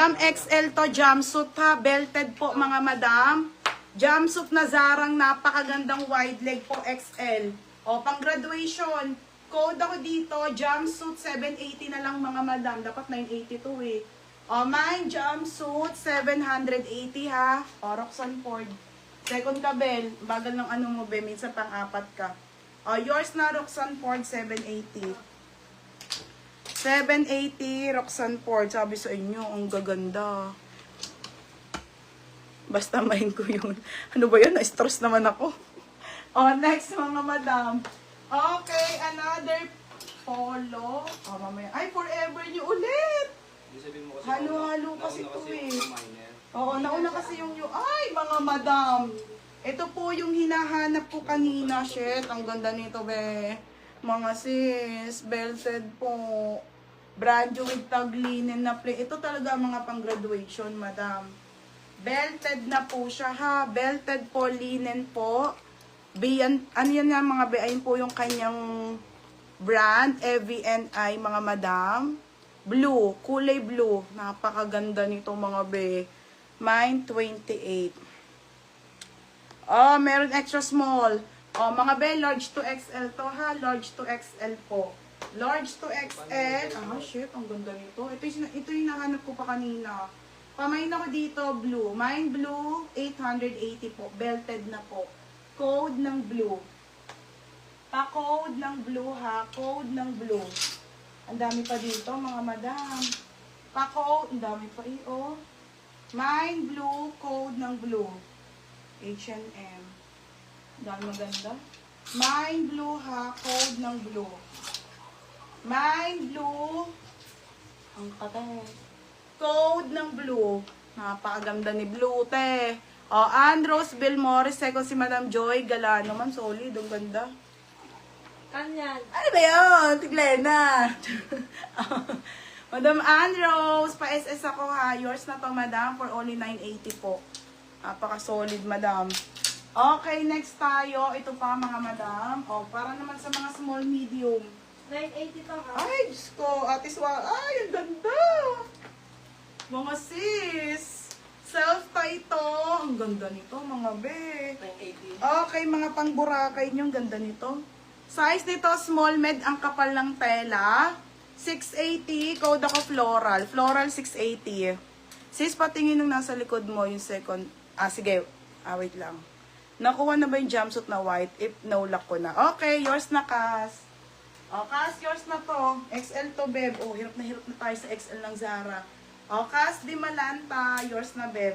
Madam XL to, jumpsuit ha, belted po mga madam. Jumpsuit na Zarang, napakagandang wide leg po XL. O, pang graduation, code ako dito, jumpsuit 780 na lang mga madam. Dapat 982 eh. O, mine jumpsuit 780 ha. O, Roxanne Ford. Second ka, Bel. Bagal ng ano mo, Be. Minsan pang-apat ka. O, yours na Roxanne Ford 780. 780 Roxanne Ford. Sabi sa inyo, ang gaganda. Basta main ko yun. Ano ba yun? Na-stress naman ako. Oh, next mga madam. Okay, another polo. Oh, mamaya. Ay, forever nyo ulit. Halo-halo kasi ito eh. Oo, nauna kasi yung ay, mga madam. Ito po yung hinahanap ko kanina. Shit, ang ganda nito, be. Mga sis, belted po. Brand new with tag linen na play. Ito talaga mga pang graduation, madam. Belted na po siya ha. Belted po, linen po. Ano yan nga mga be? Ayun po yung kanyang brand. EVNI mga madam. Blue. Kulay blue. Napakaganda nito mga be. Mine 28. Oh, meron extra small. Oh, mga be, large to XL to ha. Large to XL po. Large to XL. Ah, shit. Ang ganda nito. Ito yung nahanap ko pa kanina. Pamain ako dito, blue. Mine blue, 880 po. Belted na po. Code ng blue. Pa-code ng blue ha. Code ng blue. Ang dami pa dito, mga madam. Pa-code. Ang dami pa oh. Mine blue, code ng blue. H&M. Ang dami maganda. Mine blue ha. Code ng blue. Mine blue. Ang katay. Code ng blue. Napakaganda ni blue, te. O, Andros Bill Morris. Second si Madam Joy Galano. Man, solid. Ang ganda. Kanyan. Ano ba yun? Tiglena. Madam Andros. Pa-SS ako ha. Yours na to, Madam. For only 980 po. Napaka-solid, Madam. Okay, next tayo. Ito pa, mga Madam. O, para naman sa mga small, medium. 980 pa ha. Ay, Diyos ko. Ate Swa. Ay, ang ganda. Mga sis. Self-tie to. Ang ganda nito, mga be. 980. Okay, mga pangburakay nyo. Ang ganda nito. Size nito, small med. Ang kapal ng tela. 680. Code ako floral. Floral 680. Sis, patingin nung nasa likod mo yung second. Sige. Wait lang. Nakuha na ba yung jumpsuit na white? If no, lock ko na. Okay, yours na, Kas. O, Kas, yours na to. XL to, Beb. Oh, hirap na tayo sa XL ng Zara. O, Kas, di malanta. Yours na, Beb.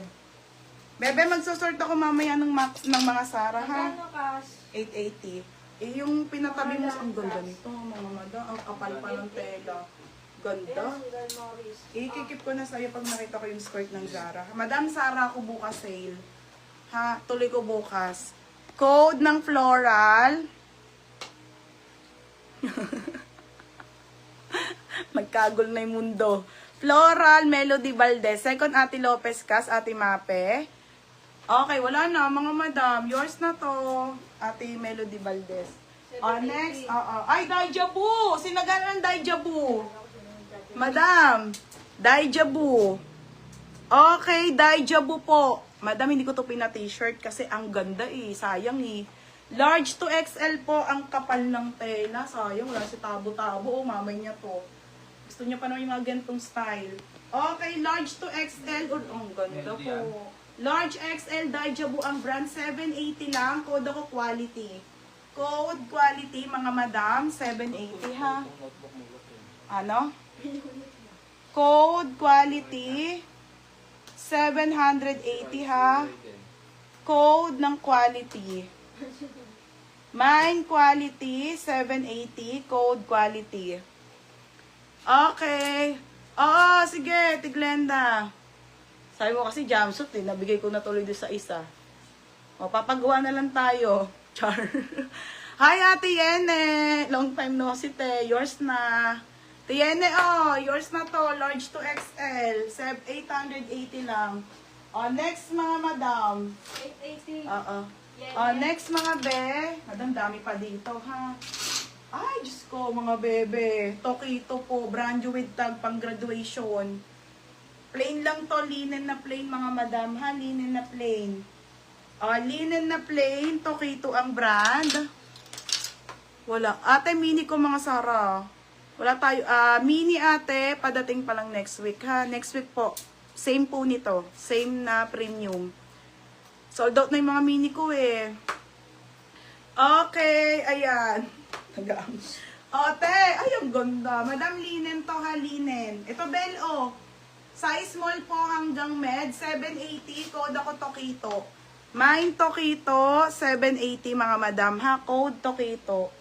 Bebe, magsusort ako mamaya ng mga Zara, ha? Magkano kas? 880. Eh, yung pinatabi mo, ang ganda nito, mga mada. Ang kapal pa ng tela. Ganda. Yes, Morris. Ikikip ko na sa'yo pag nakita ko yung skirt ng Zara. Madam, Zara ako bukas sale. Ha? Tuloy ko bukas. Code ng floral. Magkagol na yung mundo. Floral, Melody Valdez. Second, Ate Lopez Cas, Ate Mape. Okay, wala na, mga madam. Yours na to, Ate Melody Valdez. Next. Ay, Daijabu! Sinagana ng Daijabu. Madam, Daijabu. Okay, Daijabu po. Madam, hindi ko to pina-t-shirt kasi ang ganda eh. Sayang eh. Large to XL po, ang kapal ng tela. Sayang, wala si tabo-tabo. Mamay niya to. Gusto niya pa naman yung mga gantong style. Okay, large to XL. Ang ganda po. Large XL, Daijabu ang brand. 780 lang. Code ako quality. Code quality, mga madam. 780 ha. Ano? Code quality. 780 ha. Code ng quality. Mine quality, 780. Code quality. Okay. Oo, sige, Tiglenda. Sabi mo kasi jumpsuit eh. Nabigay ko na tuloy doon sa isa. O, papagawa na lang tayo. Char. Hi, Ate Yene. Long time no si te. Yours na. Ate Yene, yours na to. Large to XL. 880 lang. Next mga madam. 880. Oo. Yeah, Next mga be. Madam, dami pa dito ha. Ay, Diyos ko, mga bebe. Tokito po, brand new with tag, pang graduation. Plain lang to, linen na plain mga madam ha, linen na plain. Linen na plain, Tokito ang brand. Wala. Ate, mini ko mga Sara. Wala tayo. Mini ate, padating pa lang next week ha. Next week po. Same po nito. Same na premium. Sold out na yung mga mini ko eh. Okay, ayan. Tagaan. Ate, ay ang ganda. Madam, linen to ha, linen. Ito, Bel, oh. Size small po hanggang med, 780. Code ako Tokito. Mine Tokito, 780 mga madam ha. Code Tokito.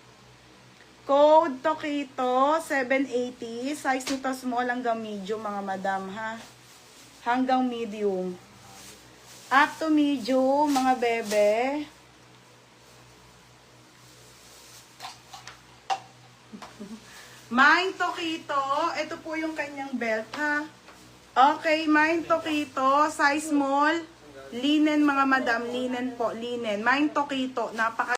Code Tokito, 780. Size nito small hanggang medium mga madam ha. Hanggang medium. Up to medium mga bebe. Mine Tokito. Ito po yung kanyang belt ha. Okay, mine Tokito. Size small. Linen mga madam. Linen po. Linen. Mine Tokito. Napaka